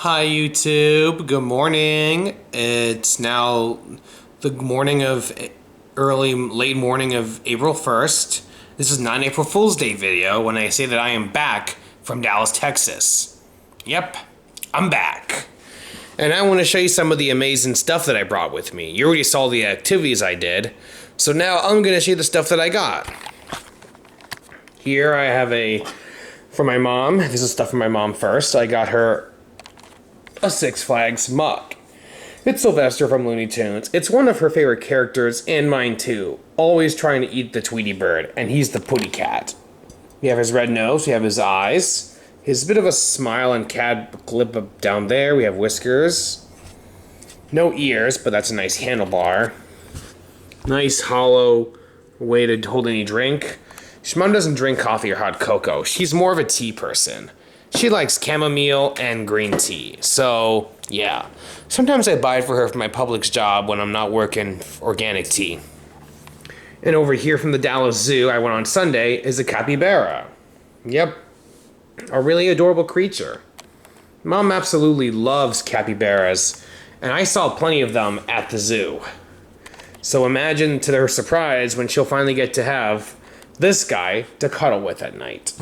Hi YouTube, good morning. It's now the late morning of April 1st. This is not an April Fool's Day video when I say that I am back from Dallas, Texas. Yep, I'm back. And I want to show you some of the amazing stuff that I brought with me. You already saw the activities I did, so now I'm going to show you the stuff that I got. Here I have for my mom. This is stuff for my mom first. I got her a Six Flags mug. It's Sylvester from Looney Tunes. It's one of her favorite characters, and mine too. Always trying to eat the Tweety Bird, and he's the Putty Cat. We have his red nose, we have his eyes, his bit of a smile and cat lip up down there. We have whiskers. No ears, but that's a nice handlebar. Nice hollow way to hold any drink. Mom doesn't drink coffee or hot cocoa. She's more of a tea person. She likes chamomile and green tea. So, yeah. Sometimes I buy it for her for my Publix job when I'm not working organic tea. And over here from the Dallas Zoo, I went on Sunday, is a capybara. Yep. A really adorable creature. Mom absolutely loves capybaras, and I saw plenty of them at the zoo. So imagine to her surprise when she'll finally get to have this guy to cuddle with at night.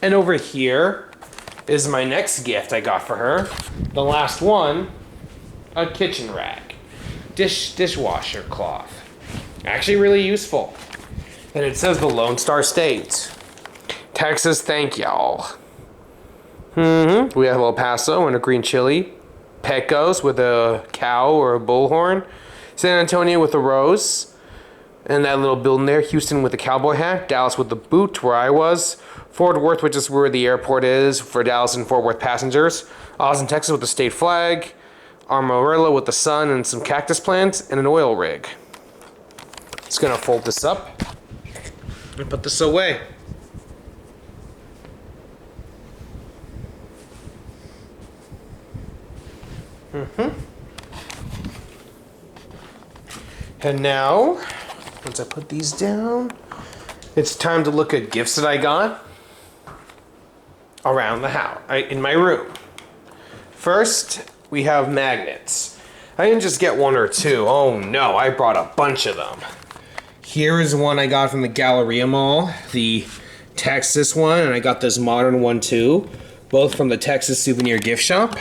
And over here is my next gift I got for her. The last one, a kitchen rag. Dishwasher cloth. Actually really useful. And it says the Lone Star State. Texas, thank y'all. We have El Paso and a green chili. Pecos with a cow or a bullhorn. San Antonio with a rose. And that little building there, Houston with the cowboy hat, Dallas with the boot, where I was, Fort Worth, which is where the airport is for Dallas and Fort Worth passengers, Austin, Texas with the state flag, Amarillo with the sun and some cactus plants, and an oil rig. Just gonna fold this up and put this away. And now, once I put these down, it's time to look at gifts that I got around the house, in my room. First, we have magnets. I didn't just get one or two. Oh no, I brought a bunch of them. Here is one I got from the Galleria Mall, the Texas one, and I got this modern one too, both from the Texas Souvenir Gift Shop.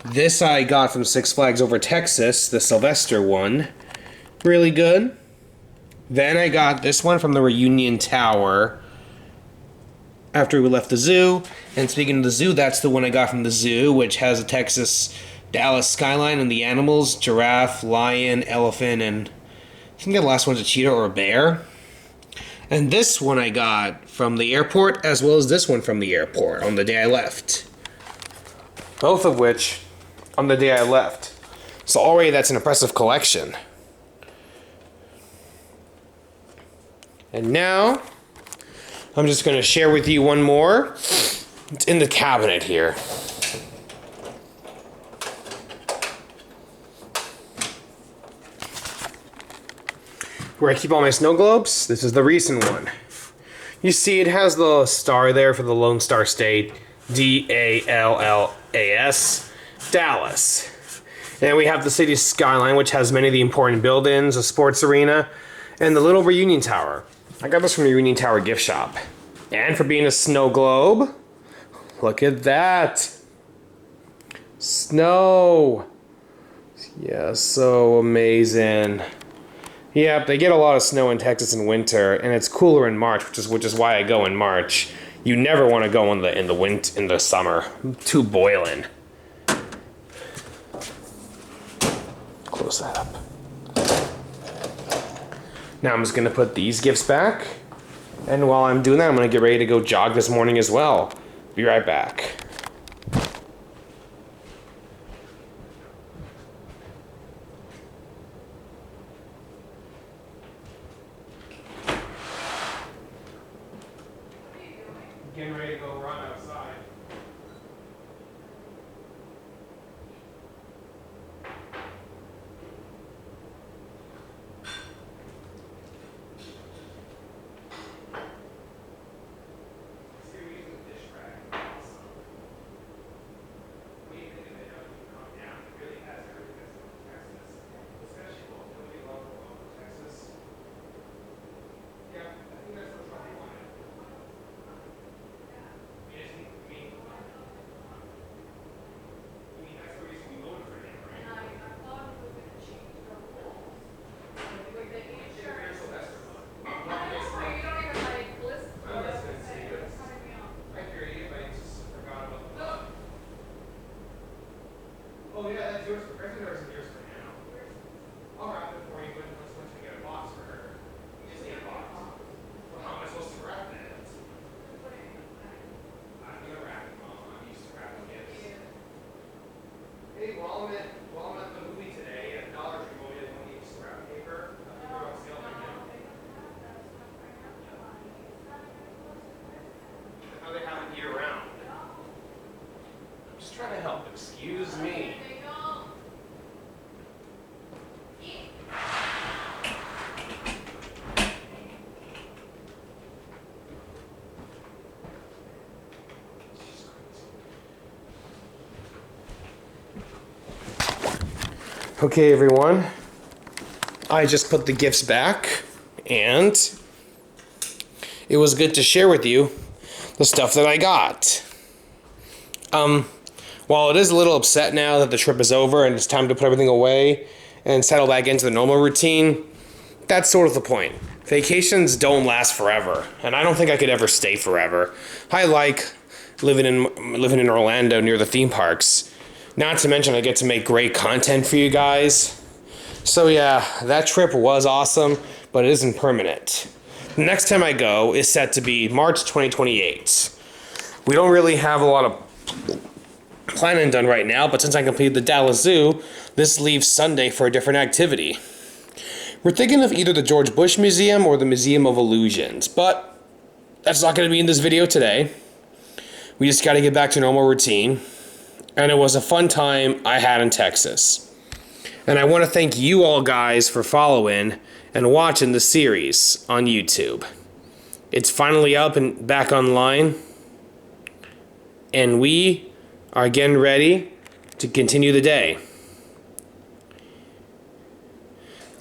This I got from Six Flags over Texas, the Sylvester one. Really good. Then I got this one from the Reunion Tower after we left the zoo. And speaking of the zoo, that's the one I got from the zoo, which has a Texas Dallas skyline and the animals, giraffe, lion, elephant, and I think the last one's a cheetah or a bear. And this one I got from the airport, as well as this one from the airport on the day I left. Both of which on the day I left. So already that's an impressive collection. And now, I'm just going to share with you one more. It's in the cabinet here. Where I keep all my snow globes, this is the recent one. You see it has the star there for the Lone Star State, D-A-L-L-A-S, Dallas. And we have the city's skyline, which has many of the important buildings, a sports arena, and the little Reunion Tower. I got this from the Reunion Tower gift shop. And for being a snow globe, look at that. Snow. Yeah, so amazing. Yep, they get a lot of snow in Texas in winter, and it's cooler in March, which is why I go in March. You never want to go in the summer. Too boiling. Close that up. Now I'm just going to put these gifts back. And while I'm doing that, I'm going to get ready to go jog this morning as well. Be right back. Getting ready to go run outside. Oh yeah, that's yours for Christmas, or is it yours for now? I'll wrap it for you, but once we get a box for her. You just need a box. Well, how am I supposed to wrap it? I'm gonna wrap it, Mom. I'm used to wrapping gifts. Hey, while I'm at the movie today at Dollar Tree, we didn't want to use scrap paper. I think we're on sale right now. How they have it year round. I'm just trying to help. Excuse me. Okay, everyone. I just put the gifts back, and it was good to share with you the stuff that I got. While it is a little upset now that the trip is over and it's time to put everything away and settle back into the normal routine, that's sort of the point. Vacations don't last forever, and I don't think I could ever stay forever. I like living in Orlando near the theme parks. Not to mention I get to make great content for you guys. So yeah, that trip was awesome, but it isn't permanent. The next time I go is set to be March 2028. We don't really have a lot of planning done right now, but since I completed the Dallas Zoo, this leaves Sunday for a different activity. We're thinking of either the George Bush Museum or the Museum of Illusions, but that's not going to be in this video today. We just got to get back to normal routine. And it was a fun time I had in Texas. And I want to thank you all guys for following and watching the series on YouTube. It's finally up and back online. And we are getting ready to continue the day.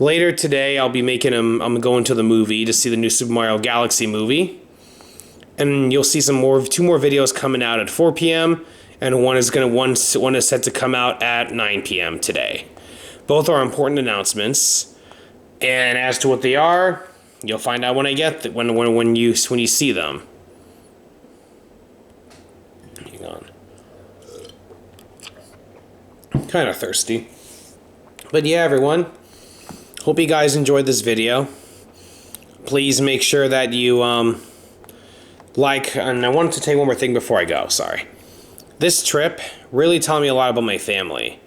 Later today, I'm going to the movie to see the new Super Mario Galaxy movie. And you'll see two more videos coming out at 4 p.m. and one is set to come out at 9 p.m. today. Both are important announcements, and as to what they are, you'll find out when when you see them. Hang on. Kind of thirsty, but yeah, everyone. Hope you guys enjoyed this video. Please make sure that you like. And I wanted to tell you one more thing before I go. Sorry. This trip really taught me a lot about my family,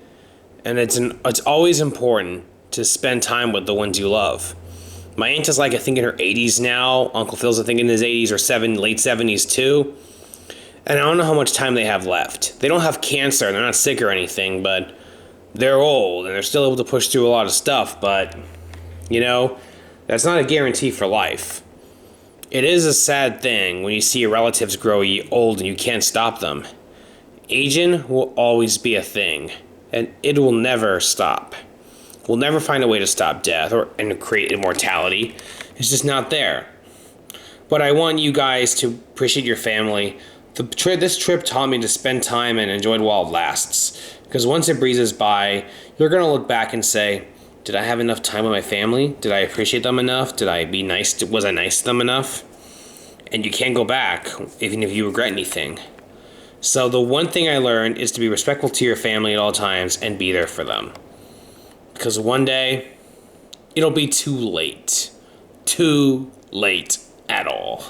and it's always important to spend time with the ones you love. My aunt is I think in her 80s now. Uncle Phil's I think in his 80s or late 70s too. And I don't know how much time they have left. They don't have cancer, they're not sick or anything, but they're old and they're still able to push through a lot of stuff, but you know, that's not a guarantee for life. It is a sad thing when you see your relatives grow old and you can't stop them. Aging will always be a thing, and it will never stop. We'll never find a way to stop death and create immortality. It's just not there. But I want you guys to appreciate your family. This trip taught me to spend time and enjoy it while it lasts. Because once it breezes by, you're going to look back and say, did I have enough time with my family? Did I appreciate them enough? Was I nice to them enough? And you can't go back, even if you regret anything. So the one thing I learned is to be respectful to your family at all times and be there for them. Because one day, it'll be too late. Too late at all.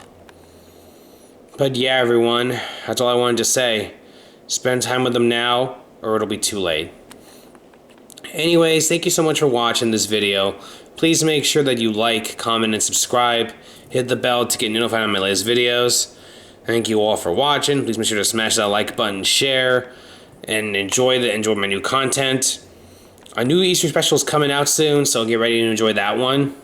But yeah, everyone, that's all I wanted to say. Spend time with them now, or it'll be too late. Anyways, thank you so much for watching this video. Please make sure that you like, comment, and subscribe. Hit the bell to get notified on my latest videos. Thank you all for watching. Please make sure to smash that like button, share, and enjoy my new content. A new Easter special is coming out soon, so get ready to enjoy that one.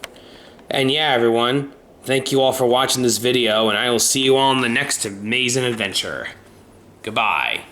And yeah, everyone, thank you all for watching this video, and I will see you all in the next amazing adventure. Goodbye.